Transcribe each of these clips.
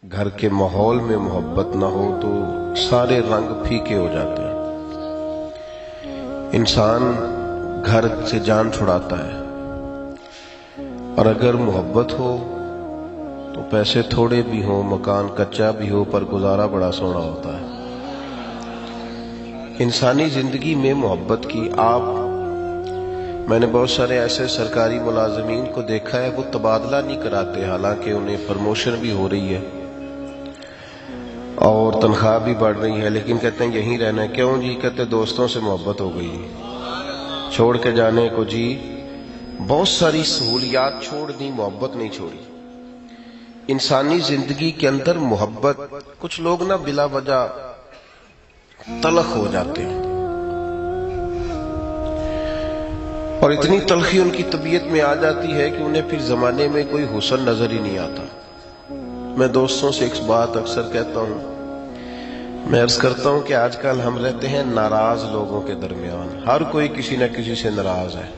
گھر کے ماحول میں محبت نہ ہو تو سارے رنگ پھیکے ہو جاتے ہیں. انسان گھر سے جان چھڑاتا ہے، اور اگر محبت ہو تو پیسے تھوڑے بھی ہوں، مکان کچا بھی ہو، پر گزارا بڑا سونا ہوتا ہے. انسانی زندگی میں محبت کی میں نے بہت سارے ایسے سرکاری ملازمین کو دیکھا ہے، وہ تبادلہ نہیں کراتے، حالانکہ انہیں پروموشن بھی ہو رہی ہے اور تنخواہ بھی بڑھ رہی ہے، لیکن کہتے ہیں یہیں رہنا ہے. کیوں جی؟ کہتے دوستوں سے محبت ہو گئی، چھوڑ کے جانے کو جی بہت ساری سہولیات چھوڑ دی، محبت نہیں چھوڑی. انسانی زندگی کے اندر محبت، کچھ لوگ نا بلا وجہ تلخ ہو جاتے ہیں، اور اتنی تلخی ان کی طبیعت میں آ جاتی ہے کہ انہیں پھر زمانے میں کوئی حسن نظر ہی نہیں آتا. میں دوستوں سے ایک بات اکثر کہتا ہوں، میں عرض کرتا ہوں کہ آج کل ہم رہتے ہیں ناراض لوگوں کے درمیان. ہر کوئی کسی نہ کسی سے ناراض ہے،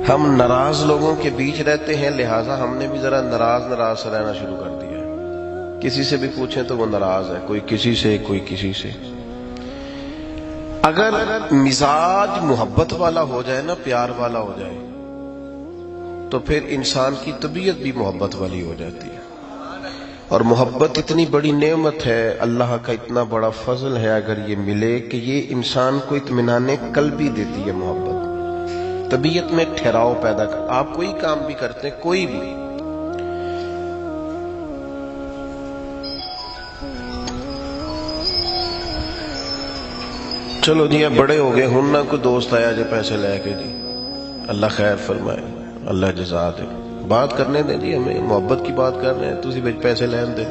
ہم ناراض لوگوں کے بیچ رہتے ہیں، لہٰذا ہم نے بھی ذرا ناراض سے رہنا شروع کر دیا ہے. کسی سے بھی پوچھیں تو وہ ناراض ہے، کوئی کسی سے کوئی کسی سے. اگر مزاج محبت والا ہو جائے نا، پیار والا ہو جائے، تو پھر انسان کی طبیعت بھی محبت والی ہو جاتی ہے. اور محبت اتنی بڑی نعمت ہے، اللہ کا اتنا بڑا فضل ہے اگر یہ ملے، کہ یہ انسان کو اطمینان قلبی دیتی ہے. محبت طبیعت میں ٹھہراؤ پیدا کر. آپ کوئی کام بھی کرتے ہیں، کوئی بھی، چلو جی اب بڑے ہو گئے ہوں نہ، کوئی دوست آیا جو پیسے لے کے، جی اللہ خیر فرمائے، اللہ جزا دے، بات کرنے دیں جی، ہمیں محبت کی بات کر رہے ہیں، تسی بچ پیسے لین دے.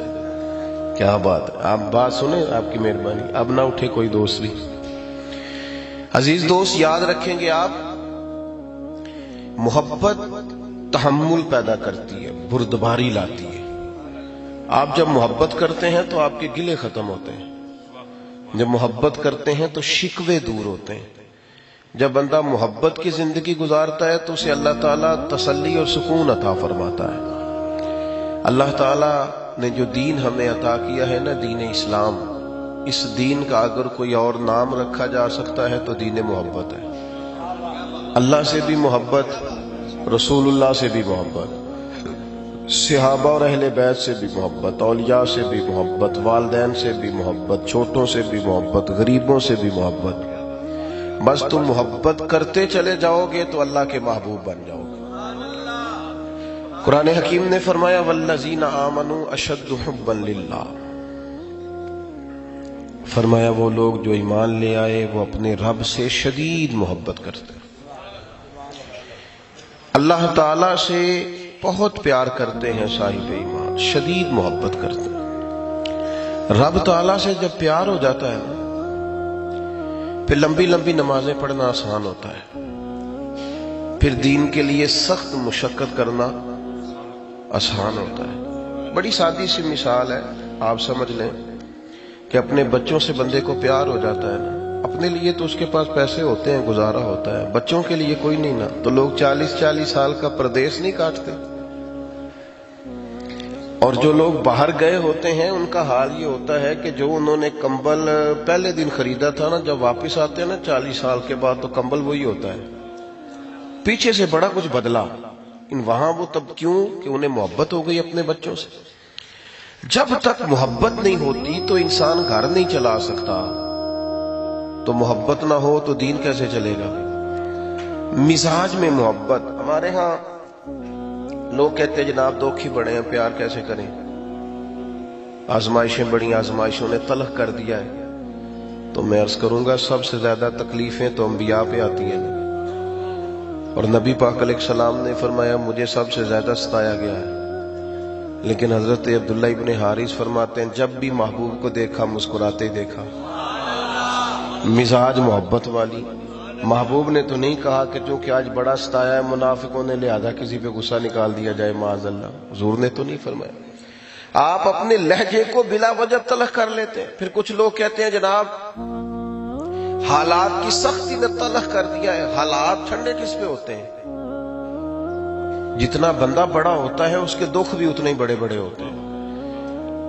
کیا بات ہے، آپ بات سنیں، آپ کی مہربانی. اب نہ اٹھے کوئی دوست بھی. عزیز دوست یاد رکھیں گے، آپ محبت تحمل پیدا کرتی ہے، بردباری لاتی ہے. آپ جب محبت کرتے ہیں تو آپ کے گلے ختم ہوتے ہیں، جب محبت کرتے ہیں تو شکوے دور ہوتے ہیں. جب بندہ محبت کی زندگی گزارتا ہے تو اسے اللہ تعالیٰ تسلی اور سکون عطا فرماتا ہے. اللہ تعالیٰ نے جو دین ہمیں عطا کیا ہے نا، دین اسلام، اس دین کا اگر کوئی اور نام رکھا جا سکتا ہے تو دین محبت ہے. اللہ سے بھی محبت، رسول اللہ سے بھی محبت، صحابہ اور اہل بیت سے بھی محبت، اولیاء سے بھی محبت، والدین سے بھی محبت، چھوٹوں سے بھی محبت، غریبوں سے بھی محبت. بس تم محبت کرتے چلے جاؤ گے تو اللہ کے محبوب بن جاؤ گے. قرآن حکیم نے فرمایا والذین آمنوا اشد حبا للہ، فرمایا وہ لوگ جو ایمان لے آئے وہ اپنے رب سے شدید محبت کرتے ہیں، اللہ تعالی سے بہت پیار کرتے ہیں. صاحب ایمان شدید محبت کرتے ہیں. رب تعالیٰ سے جب پیار ہو جاتا ہے نا، پھر لمبی لمبی نمازیں پڑھنا آسان ہوتا ہے، پھر دین کے لیے سخت مشقت کرنا آسان ہوتا ہے. بڑی سادی سی مثال ہے، آپ سمجھ لیں کہ اپنے بچوں سے بندے کو پیار ہو جاتا ہے نا، اپنے لیے تو اس کے پاس پیسے ہوتے ہیں، گزارا ہوتا ہے، بچوں کے لیے کوئی نہیں نا، تو لوگ 40 سال کا پردیس نہیں کاٹتے. اور جو لوگ باہر گئے ہوتے ہیں ان کا حال یہ ہوتا ہے کہ جو انہوں نے کمبل پہلے دن خریدا تھا نا، جب واپس آتے ہیں نا 40 سال کے بعد، تو کمبل وہی ہوتا ہے، پیچھے سے بڑا کچھ بدلا. وہاں وہ تب کیوں کہ انہیں محبت ہو گئی اپنے بچوں سے. جب تک محبت نہیں ہوتی تو انسان گھر نہیں چلا سکتا، تو محبت نہ ہو تو دین کیسے چلے گا. مزاج میں محبت. ہمارے ہاں لوگ کہتے ہیں جناب دکھ ہی بڑے ہیں، پیار کیسے کریں، آزمائشیں بڑی، آزمائشوں نے تلخ کر دیا ہے. تو میں عرض کروں گا سب سے زیادہ تکلیفیں تو انبیاء پہ آتی ہیں، اور نبی پاک علیہ السلام نے فرمایا مجھے سب سے زیادہ ستایا گیا ہے. لیکن حضرت عبداللہ ابن حارث فرماتے ہیں جب بھی محبوب کو دیکھا مسکراتے ہی دیکھا. مزاج محبت والی. محبوب نے تو نہیں کہا کہ چونکہ آج بڑا ستایا ہے منافقوں نے لہذا کسی پہ غصہ نکال دیا جائے، معاذ اللہ. حضور نے تو نہیں فرمایا. آپ اپنے لہجے کو بلا وجہ تلخ کر لیتے ہیں. پھر کچھ لوگ کہتے ہیں جناب حالات کی سختی نے تلخ کر دیا ہے. حالات ٹھنڈے کس پہ ہوتے ہیں؟ جتنا بندہ بڑا ہوتا ہے اس کے دکھ بھی اتنے ہی بڑے بڑے ہوتے ہیں.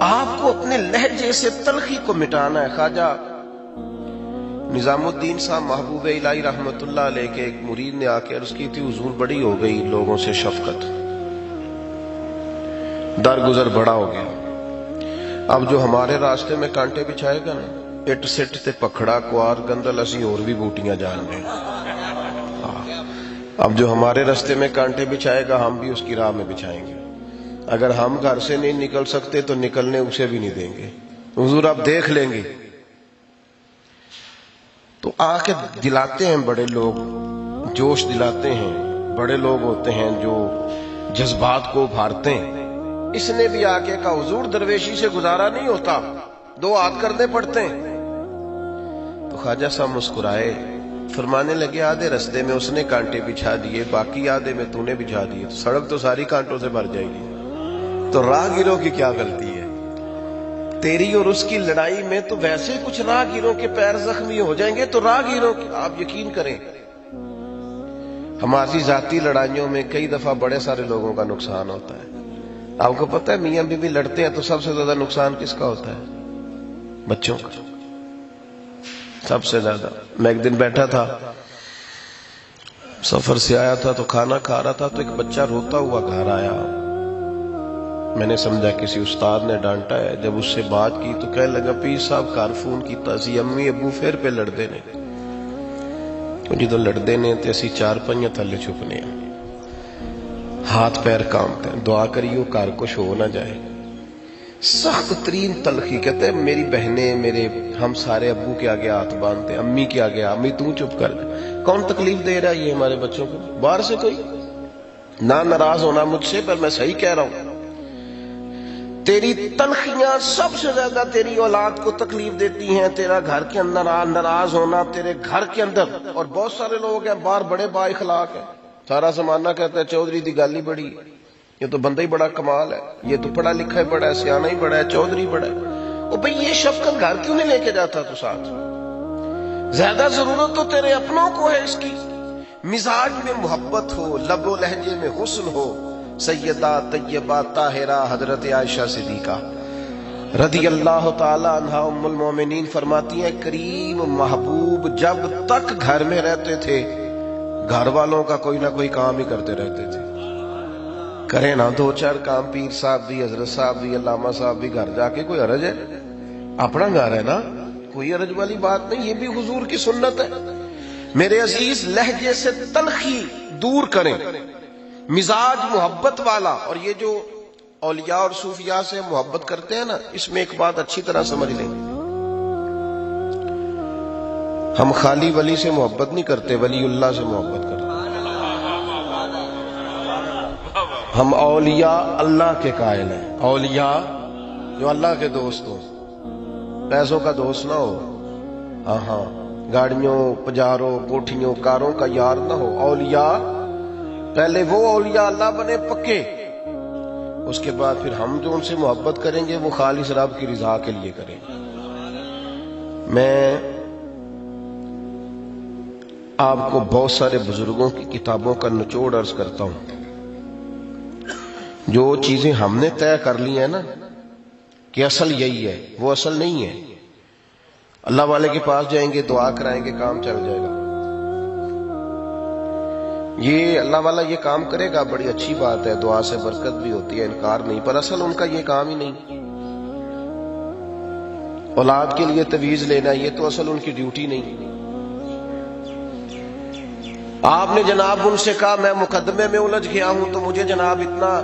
آپ کو اپنے لہجے سے تلخی کو مٹانا ہے. خواجہ نظام الدین صاحب محبوب الہی رحمت اللہ علیہ کے ایک مرید نے آ کے عرض کی تھی حضور بڑی ہو گئی لوگوں سے شفقت، درگزر بڑا ہو گیا، اب جو ہمارے راستے میں کانٹے بچھائے گا نا اٹ سٹ تے پکھڑا کوار گندل اسی اور بھی بوٹیاں جان میں. اب جو ہمارے راستے میں کانٹے بچھائے گا ہم بھی اس کی راہ میں بچھائیں گے. اگر ہم گھر سے نہیں نکل سکتے تو نکلنے اسے بھی نہیں دیں گے. حضور آپ دیکھ لیں گے. تو آ کے دلاتے ہیں بڑے لوگ، جوش دلاتے ہیں، بڑے لوگ ہوتے ہیں جو جذبات کو ابھارتے ہیں. اس نے بھی آ کے کہا حضور درویشی سے گزارا نہیں ہوتا، 2 ہاتھ کرنے پڑتے ہیں. تو خواجہ صاحب مسکرائے، فرمانے لگے آدھے رستے میں اس نے کانٹے بچھا دیے، باقی آدھے میں تو نے بچھا دیے، سڑک تو ساری کانٹوں سے بھر جائے گی. تو راہگیروں کی کیا غلطی ہے؟ تیری اور اس کی لڑائی میں تو ویسے کچھ راہگیروں کے پیر زخمی ہو جائیں گے، تو راہگیروں کی آپ یقین کریں ہماری ذاتی لڑائیوں میں کئی دفعہ بڑے سارے لوگوں کا نقصان ہوتا ہے. آپ کو پتہ ہے میاں بیوی لڑتے ہیں تو سب سے زیادہ نقصان کس کا ہوتا ہے؟ بچوں کا سب سے زیادہ. میں ایک دن بیٹھا تھا، سفر سے آیا تھا تو کھانا کھا رہا تھا تو ایک بچہ روتا ہوا گھر آیا. میں نے سمجھا کسی استاد نے ڈانٹا ہے. جب اس سے بات کی تو کہنے لگا پیر صاحب گھر فون کیتا سی امی ابو پھر پہ لڑتے نے، جدو لڑتے نے تو اسی 4 پہیاں تھلے چھپنے ہیں، ہاتھ پیر کامتے ہیں، دعا کریو گھر کچھ ہو نہ جائے. سخت ترین تلخی. کہتے ہیں میری بہنیں میرے ہم سارے ابو کے آگے ہاتھ باندھتے ہیں، امی کے آگے امی تو چپ کر. کون تکلیف دے رہا ہے یہ ہمارے بچوں کو؟ باہر سے کوئی نہ. ناراض ہونا مجھ سے پر میں صحیح کہہ رہا ہوں. تیری تلخیاں سب سے زیادہ تیری اولاد کو تکلیف دیتی ہیں. تیرا گھر کے اندر ناراض ہونا تیرے گھر کے اندر. اور بہت سارے لوگ ہیں باہر بڑے با اخلاق ہیں، سارا زمانہ کہتا ہے چودھری دی گل ہی بڑی، یہ تو بندہ ہی بڑا کمال ہے، یہ تو پڑھا لکھا ہی بڑا ہے، سیانا ہی بڑا ہے، چودھری بڑا ہے. او بھئی یہ شفقت گھر کیوں نہیں لے کے جاتا تو ساتھ؟ زیادہ ضرورت تو تیرے اپنوں کو ہے اس کی. مزاج میں محبت ہو، لب و لہجے میں حسن ہو. سیدہ طیبہ طاہرہ حضرت عائشہ صدیقہ رضی اللہ تعالی عنہا ام المومنین فرماتی ہیں کریم محبوب جب تک گھر میں رہتے تھے گھر والوں کا کوئی نہ کوئی کام ہی کرتے رہتے تھے. کریں نا 2-4 کام، پیر صاحب بھی، حضرت صاحب بھی، علامہ صاحب بھی، گھر جا کے کوئی حرج ہے؟ اپنا گھر ہے نا، کوئی حرج والی بات نہیں. یہ بھی حضور کی سنت ہے. میرے عزیز لہجے سے تلخی دور کریں، مزاج محبت والا. اور یہ جو اولیاء اور صوفیاء سے محبت کرتے ہیں نا، اس میں ایک بات اچھی طرح سمجھ لیں، ہم خالی ولی سے محبت نہیں کرتے، ولی اللہ سے محبت کرتے. ہم اولیاء اللہ کے قائل ہیں، اولیاء جو اللہ کے دوست ہو، پیسوں کا دوست نہ ہو، ہاں گاڑیوں پجاروں کوٹھیوں کاروں کا یار نہ ہو. اولیاء پہلے وہ اولیاء اللہ بنے پکے، اس کے بعد پھر ہم جو ان سے محبت کریں گے وہ خالص رب کی رضا کے لیے کریں گے. میں آپ کو بہت سارے بزرگوں کی کتابوں کا نچوڑ عرض کرتا ہوں. جو چیزیں ہم نے طے کر لی ہیں نا کہ اصل یہی ہے، وہ اصل نہیں ہے. اللہ والے کے پاس جائیں گے، دعا کرائیں گے، کام چل جائے گا. یہ اللہ والا یہ کام کرے گا، بڑی اچھی بات ہے، دعا سے برکت بھی ہوتی ہے، انکار نہیں، پر اصل ان کا یہ کام ہی نہیں. اولاد کے لیے تویز لینا یہ تو اصل ان کی ڈیوٹی نہیں. آپ نے جناب ان سے کہا میں مقدمے میں الجھ گیا ہوں تو مجھے جناب اتنا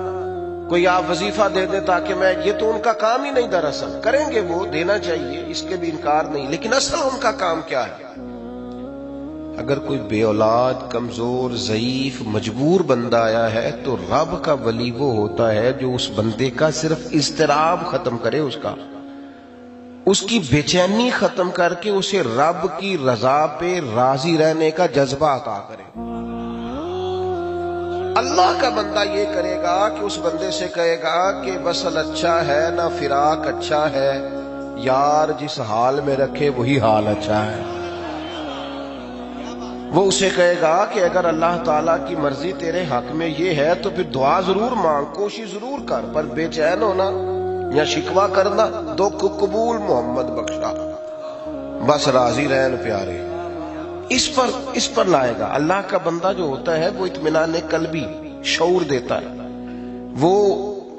کوئی آپ وظیفہ دے دیں تاکہ میں، یہ تو ان کا کام ہی نہیں. دراصل کریں گے وہ، دینا چاہیے، اس کے بھی انکار نہیں، لیکن اصل ان کا کام کیا ہے؟ اگر کوئی بے اولاد کمزور ضعیف مجبور بندہ آیا ہے تو رب کا ولی وہ ہوتا ہے جو اس بندے کا صرف اضطراب ختم کرے، اس کی بے چینی ختم کر کے اسے رب کی رضا پہ راضی رہنے کا جذبہ عطا کرے. اللہ کا بندہ یہ کرے گا کہ اس بندے سے کہے گا کہ وصل اچھا ہے نہ فراق اچھا ہے، یار جس حال میں رکھے وہی حال اچھا ہے. وہ اسے کہے گا کہ اگر اللہ تعالیٰ کی مرضی تیرے حق میں یہ ہے تو پھر دعا ضرور مانگ، کوشش ضرور کر، پر بے چین ہونا یا شکوا کرنا، دکھ قبول محمد بخشا، بس راضی رہن پیارے، اس پر لائے گا۔ اللہ کا بندہ جو ہوتا ہے وہ اطمینان قلبی شعور دیتا ہے،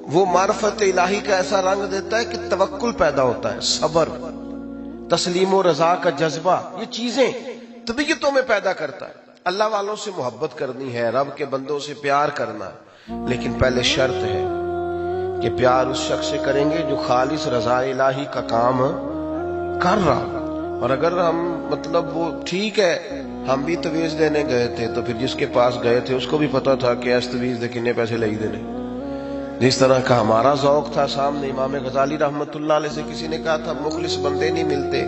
وہ معرفت الہی کا ایسا رنگ دیتا ہے کہ توکل پیدا ہوتا ہے، صبر، تسلیم و رضا کا جذبہ، یہ چیزیں طبیعتوں میں پیدا کرتا ہے۔ اللہ والوں سے محبت کرنی ہے، رب کے بندوں سے پیار کرنا ہے، لیکن پہلے شرط ہے کہ پیار اس شخص سے کریں گے جو خالص رضا الہی کا کام کر رہا۔ اور اگر ہم وہ ٹھیک ہے، ہم بھی تویز دینے گئے تھے تو پھر جس کے پاس گئے تھے اس کو بھی پتا تھا کہ اس تویز دے کنے پیسے لئی دینے، جس طرح کا ہمارا ذوق تھا۔ سامنے امام غزالی رحمت اللہ علیہ سے کسی نے کہا تھا مخلص بندے نہیں ملتے،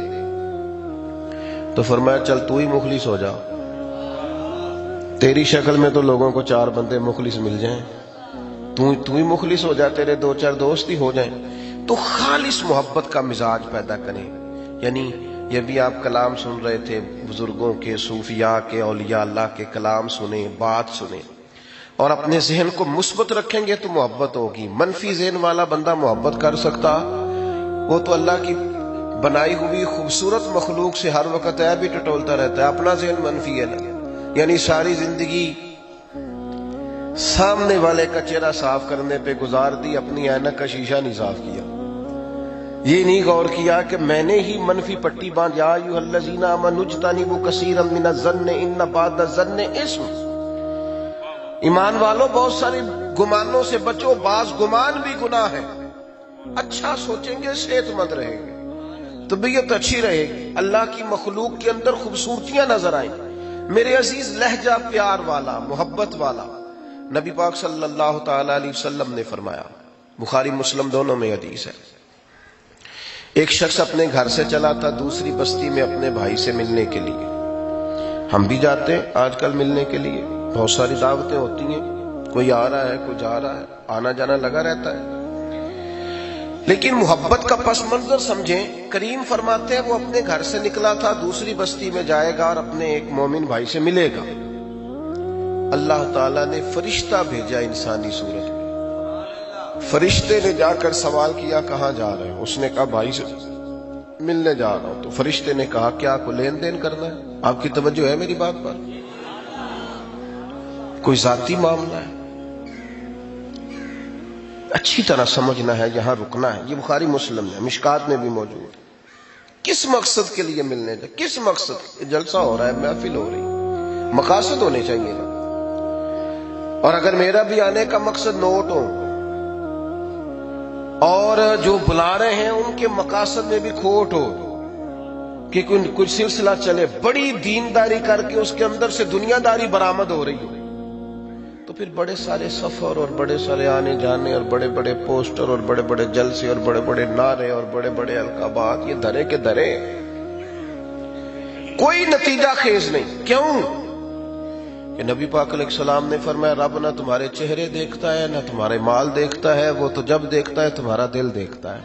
تو فرمایا چل تو ہی مخلص ہو جا، تیری شکل میں تو لوگوں کو 4 بندے مخلص مل جائیں، تو ہی مخلص ہو جا، تیرے 2-4 دوست ہی ہو جائیں۔ تو خالص محبت کا مزاج پیدا کریں۔ یعنی یہ بھی آپ کلام سن رہے تھے بزرگوں کے، صوفیاء کے، اولیاء اللہ کے کلام سنیں، بات سنیں، اور اپنے ذہن کو مثبت رکھیں گے تو محبت ہوگی۔ منفی ذہن والا بندہ محبت کر سکتا؟ وہ تو اللہ کی بنائی ہوئی خوبصورت مخلوق سے ہر وقت عیب بھی ٹٹولتا رہتا ہے، اپنا ذہن منفی ہے نا، یعنی ساری زندگی سامنے والے کا چہرہ صاف کرنے پہ گزار دی، اپنی اینک کا شیشہ نہیں صاف کیا، یہ نہیں غور کیا کہ میں نے ہی منفی پٹی باندھ، یا ایھا الذین آمنوا اجتنبوا کثیرا من الظن ان بعض الظن اثم۔ ایمان والو بہت سارے گمانوں سے بچو، بعض گمان بھی گناہ ہے۔ اچھا سوچیں گے صحت مند رہیں گے، طبیعت اچھی رہے گی، اللہ کی مخلوق کے اندر خوبصورتیاں نظر آئیں۔ میرے عزیز، لہجہ پیار والا، محبت والا، نبی پاک صلی اللہ تعالی علیہ وسلم نے فرمایا، بخاری مسلم دونوں میں حدیث ہے، ایک شخص اپنے گھر سے چلا تھا دوسری بستی میں اپنے بھائی سے ملنے کے لیے۔ ہم بھی جاتے ہیں آج کل ملنے کے لیے، بہت ساری دعوتیں ہوتی ہیں، کوئی آ رہا ہے کوئی جا رہا ہے، آنا جانا لگا رہتا ہے، لیکن محبت کا پس منظر سمجھیں۔ کریم فرماتے ہیں وہ اپنے گھر سے نکلا تھا، دوسری بستی میں جائے گا اور اپنے ایک مومن بھائی سے ملے گا۔ اللہ تعالیٰ نے فرشتہ بھیجا انسانی صورت میں۔ فرشتے نے جا کر سوال کیا کہاں جا رہے ہو؟ اس نے کہا بھائی سے ملنے جا رہا ہوں۔ تو فرشتے نے کہا کیا کوئی لین دین کرنا ہے؟ آپ کی توجہ ہے میری بات پر؟ کوئی ذاتی معاملہ ہے؟ اچھی طرح سمجھنا ہے، یہاں رکنا ہے۔ یہ بخاری مسلم ہے، مشکات میں بھی موجود ہے۔ کس مقصد کے لیے ملنے جا؟ کس مقصد؟ جلسہ ہو رہا ہے، محفل ہو رہی، مقاصد ہونے چاہیے نا۔ اور اگر میرا بھی آنے کا مقصد نوٹ ہو اور جو بلا رہے ہیں ان کے مقاصد میں بھی کھوٹ ہو کہ کچھ سلسلہ چلے، بڑی دینداری کر کے اس کے اندر سے دنیا داری برآمد ہو رہی ہو، تو پھر بڑے سارے سفر اور بڑے سارے آنے جانے اور بڑے بڑے پوسٹر اور بڑے بڑے جلسے اور بڑے بڑے نعرے اور بڑے بڑے القابات، یہ دھرے کے دھرے، کوئی نتیجہ خیز نہیں۔ کیوں کہ نبی پاک علیہ السلام نے فرمایا رب نہ تمہارے چہرے دیکھتا ہے نہ تمہارے مال دیکھتا ہے، وہ تو جب دیکھتا ہے تمہارا دل دیکھتا ہے۔